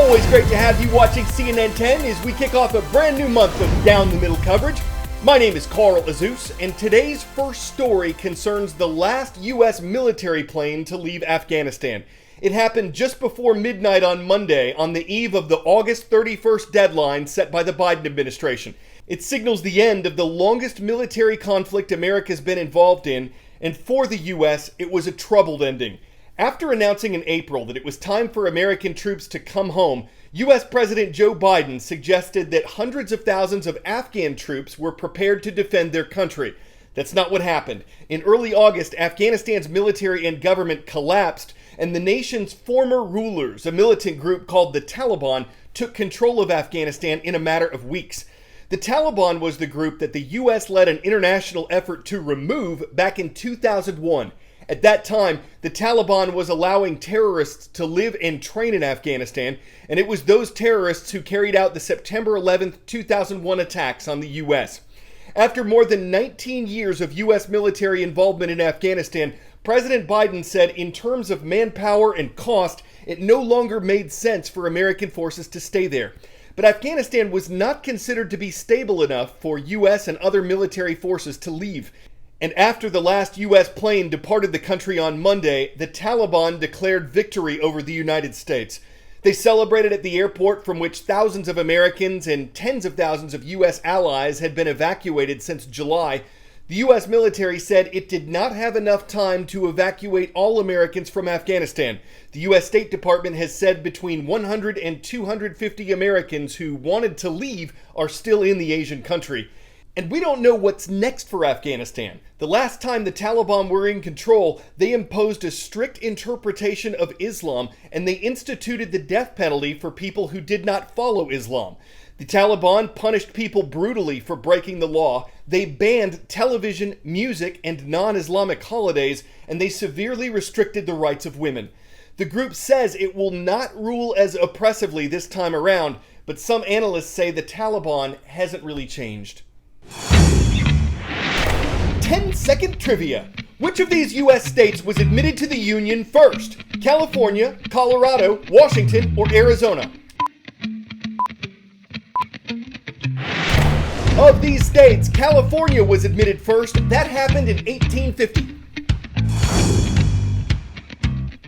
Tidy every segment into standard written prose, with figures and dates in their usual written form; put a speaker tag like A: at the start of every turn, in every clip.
A: Always great to have you watching CNN 10 as we kick off a brand new month of down the middle coverage. My name is Carl Azus, and today's first story concerns the last U.S. military plane to leave Afghanistan. It happened just before midnight on Monday, on the eve of the August 31st deadline set by the Biden administration. It signals the end of the longest military conflict America's been involved in, and for the U.S., it was a troubled ending. After announcing in April that it was time for American troops to come home, U.S. President Joe Biden suggested that hundreds of thousands of Afghan troops were prepared to defend their country. That's not what happened. In early August, Afghanistan's military and government collapsed, and the nation's former rulers, a militant group called the Taliban, took control of Afghanistan in a matter of weeks. The Taliban was the group that the U.S. led an international effort to remove back in 2001. At that time, the Taliban was allowing terrorists to live and train in Afghanistan, and it was those terrorists who carried out the September 11, 2001 attacks on the U.S. After more than 19 years of U.S. military involvement in Afghanistan, President Biden said in terms of manpower and cost, it no longer made sense for American forces to stay there. But Afghanistan was not considered to be stable enough for U.S. and other military forces to leave. And after the last U.S. plane departed the country on Monday, the Taliban declared victory over the United States. They celebrated at the airport from which thousands of Americans and tens of thousands of U.S. allies had been evacuated since July. The U.S. military said it did not have enough time to evacuate all Americans from Afghanistan. The U.S. State Department has said between 100 and 250 Americans who wanted to leave are still in the Asian country. And we don't know what's next for Afghanistan. The last time the Taliban were in control, they imposed a strict interpretation of Islam, and they instituted the death penalty for people who did not follow Islam. The Taliban punished people brutally for breaking the law. They banned television, music, and non-Islamic holidays, and they severely restricted the rights of women. The group says it will not rule as oppressively this time around, but some analysts say the Taliban hasn't really changed. 10-second trivia. Which of these U.S. states was admitted to the Union first? California, Colorado, Washington, or Arizona? Of these states, California was admitted first. That happened in 1850.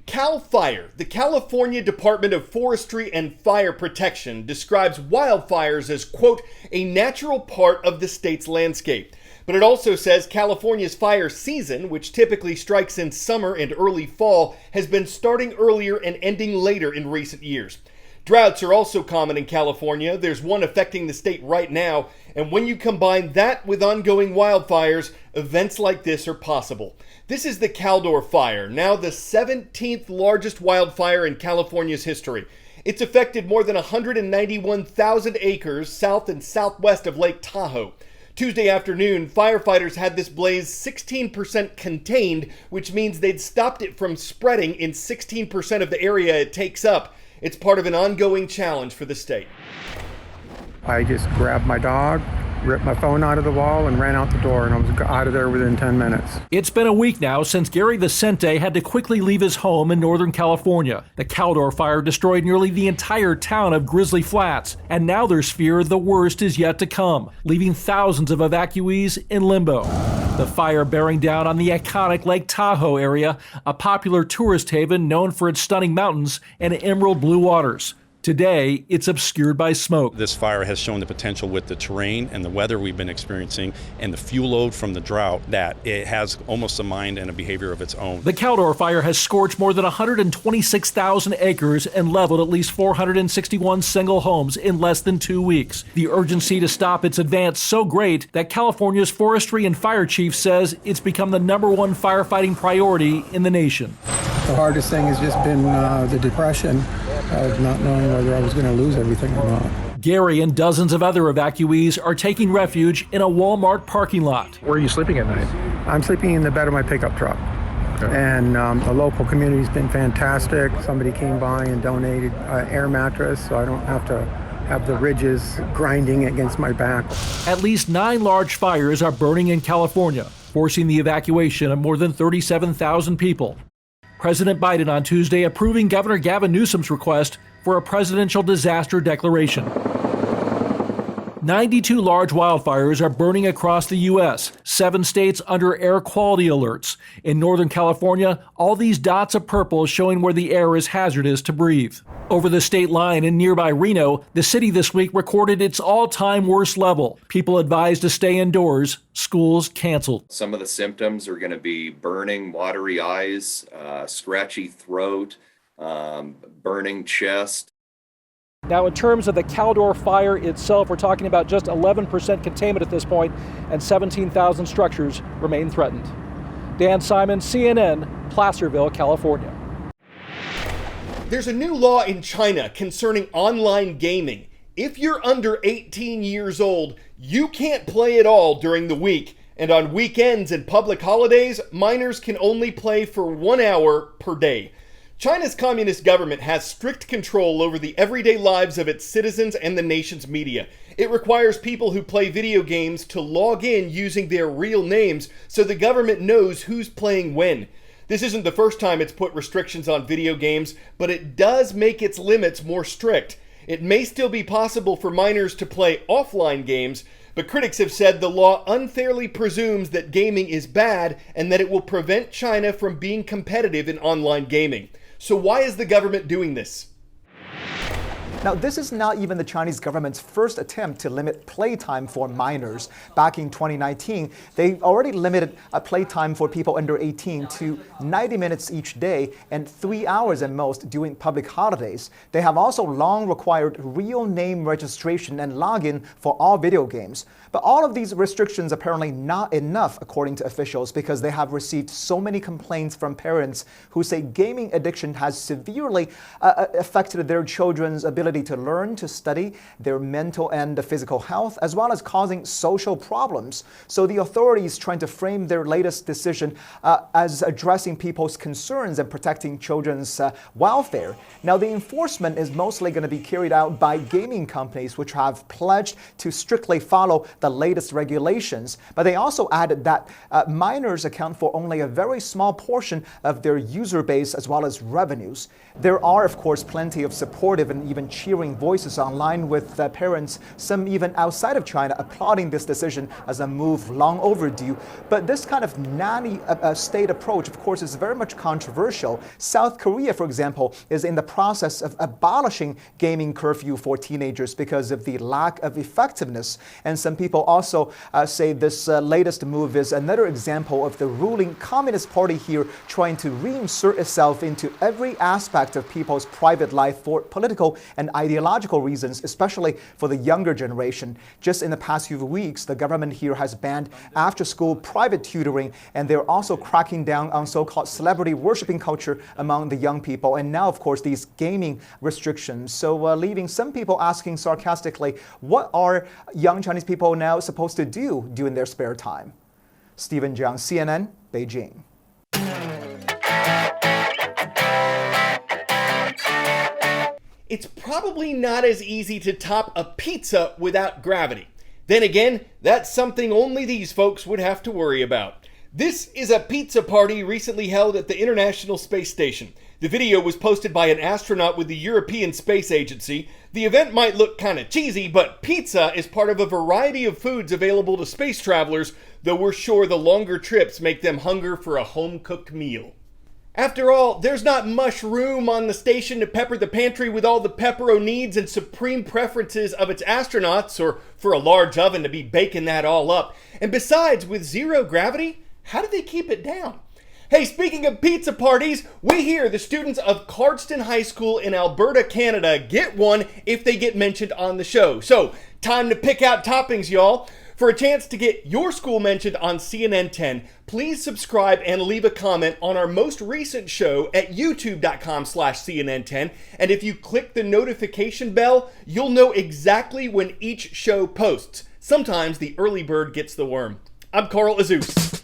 A: CAL FIRE, the California Department of Forestry and Fire Protection, describes wildfires as, quote, a natural part of the state's landscape. But it also says California's fire season, which typically strikes in summer and early fall, has been starting earlier and ending later in recent years. Droughts are also common in California. There's one affecting the state right now, and when you combine that with ongoing wildfires, events like this are possible. This is the Caldor Fire, now the 17th largest wildfire in California's history. It's affected more than 191,000 acres south and southwest of Lake Tahoe. Tuesday afternoon, firefighters had this blaze 16% contained, which means they'd stopped it from spreading in 16% of the area it takes up. It's part of an ongoing challenge for the state.
B: I just grabbed my dog, ripped my phone out of the wall, and ran out the door, and I was out of there within 10 minutes.
C: It's been a week now since Gary Vicente had to quickly leave his home in Northern California. The Caldor fire destroyed nearly the entire town of Grizzly Flats, and now there's fear the worst is yet to come, leaving thousands of evacuees in limbo. The fire bearing down on the iconic Lake Tahoe area, a popular tourist haven known for its stunning mountains and emerald blue waters. Today, it's obscured by smoke.
D: This fire has shown the potential with the terrain and the weather we've been experiencing and the fuel load from the drought that it has almost a mind and a behavior of its own.
C: The Caldor fire has scorched more than 126,000 acres and leveled at least 461 single homes in less than 2 weeks. The urgency to stop its advance so great that California's forestry and fire chief says it's become the #1 firefighting priority in the nation.
B: The hardest thing has just been the depression of not knowing whether I was going to lose everything or not.
C: Gary and dozens of other evacuees are taking refuge in a Walmart parking lot.
E: Where are you sleeping at night?
B: I'm sleeping in the bed of my pickup truck. Okay. And the local community's been fantastic. Somebody came by and donated an air mattress, so I don't have to have the ridges grinding against my back.
C: At least 9 large fires are burning in California, forcing the evacuation of more than 37,000 people. President Biden on Tuesday approving Governor Gavin Newsom's request for a presidential disaster declaration. 92 large wildfires are burning across the U.S., 7 states under air quality alerts. In Northern California, all these dots of purple showing where the air is hazardous to breathe. Over the state line in nearby Reno, the city this week recorded its all-time worst level. People advised to stay indoors, schools canceled.
E: Some of the symptoms are going to be burning, watery eyes, scratchy throat, burning chest.
C: Now, in terms of the Caldor fire itself, we're talking about just 11% containment at this point, and 17,000 structures remain threatened. Dan Simon, CNN, Placerville, California.
A: There's a new law in China concerning online gaming. If you're under 18 years old, you can't play at all during the week. And on weekends and public holidays, minors can only play for 1 hour per day. China's communist government has strict control over the everyday lives of its citizens and the nation's media. It requires people who play video games to log in using their real names so the government knows who's playing when. This isn't the first time it's put restrictions on video games, but it does make its limits more strict. It may still be possible for minors to play offline games, but critics have said the law unfairly presumes that gaming is bad and that it will prevent China from being competitive in online gaming. So why is the government doing this?
F: Now, this is not even the Chinese government's first attempt to limit playtime for minors. Back in 2019, they already limited playtime for people under 18 to 90 minutes each day and 3 hours at most during public holidays. They have also long required real name registration and login for all video games. But all of these restrictions apparently not enough, according to officials, because they have received so many complaints from parents who say gaming addiction has severely affected their children's ability to learn, to study, their mental and physical health, as well as causing social problems. So the authorities trying to frame their latest decision as addressing people's concerns and protecting children's welfare. Now, the enforcement is mostly going to be carried out by gaming companies, which have pledged to strictly follow the latest regulations. But they also added that minors account for only a very small portion of their user base as well as revenues. There are, of course, plenty of supportive and even cheering voices online, with parents, some even outside of China, applauding this decision as a move long overdue. But this kind of nanny state approach, of course, is very much controversial. South Korea, for example, is in the process of abolishing gaming curfew for teenagers because of the lack of effectiveness. And some people also say this latest move is another example of the ruling Communist Party here trying to reinsert itself into every aspect of people's private life for political and ideological reasons, especially for the younger generation. Just in the past few weeks, the government here has banned after-school private tutoring, and they're also cracking down on so-called celebrity worshiping culture among the young people. And now, of course, these gaming restrictions. So leaving some people asking sarcastically, what are young Chinese people now supposed to do during their spare time? Stephen Jiang, CNN, Beijing.
A: It's probably not as easy to top a pizza without gravity. Then again, that's something only these folks would have to worry about. This is a pizza party recently held at the International Space Station. The video was posted by an astronaut with the European Space Agency. The event might look kind of cheesy, but pizza is part of a variety of foods available to space travelers, though we're sure the longer trips make them hunger for a home-cooked meal. After all, there's not much room on the station to pepper the pantry with all the pepperoni needs and supreme preferences of its astronauts, or for a large oven to be baking that all up. And besides, with zero gravity, how do they keep it down? Hey, speaking of pizza parties, we hear the students of Cardston High School in Alberta, Canada get one if they get mentioned on the show. So, time to pick out toppings, y'all. For a chance to get your school mentioned on CNN 10, please subscribe and leave a comment on our most recent show at youtube.com/CNN10. And if you click the notification bell, you'll know exactly when each show posts. Sometimes the early bird gets the worm. I'm Carl Azus.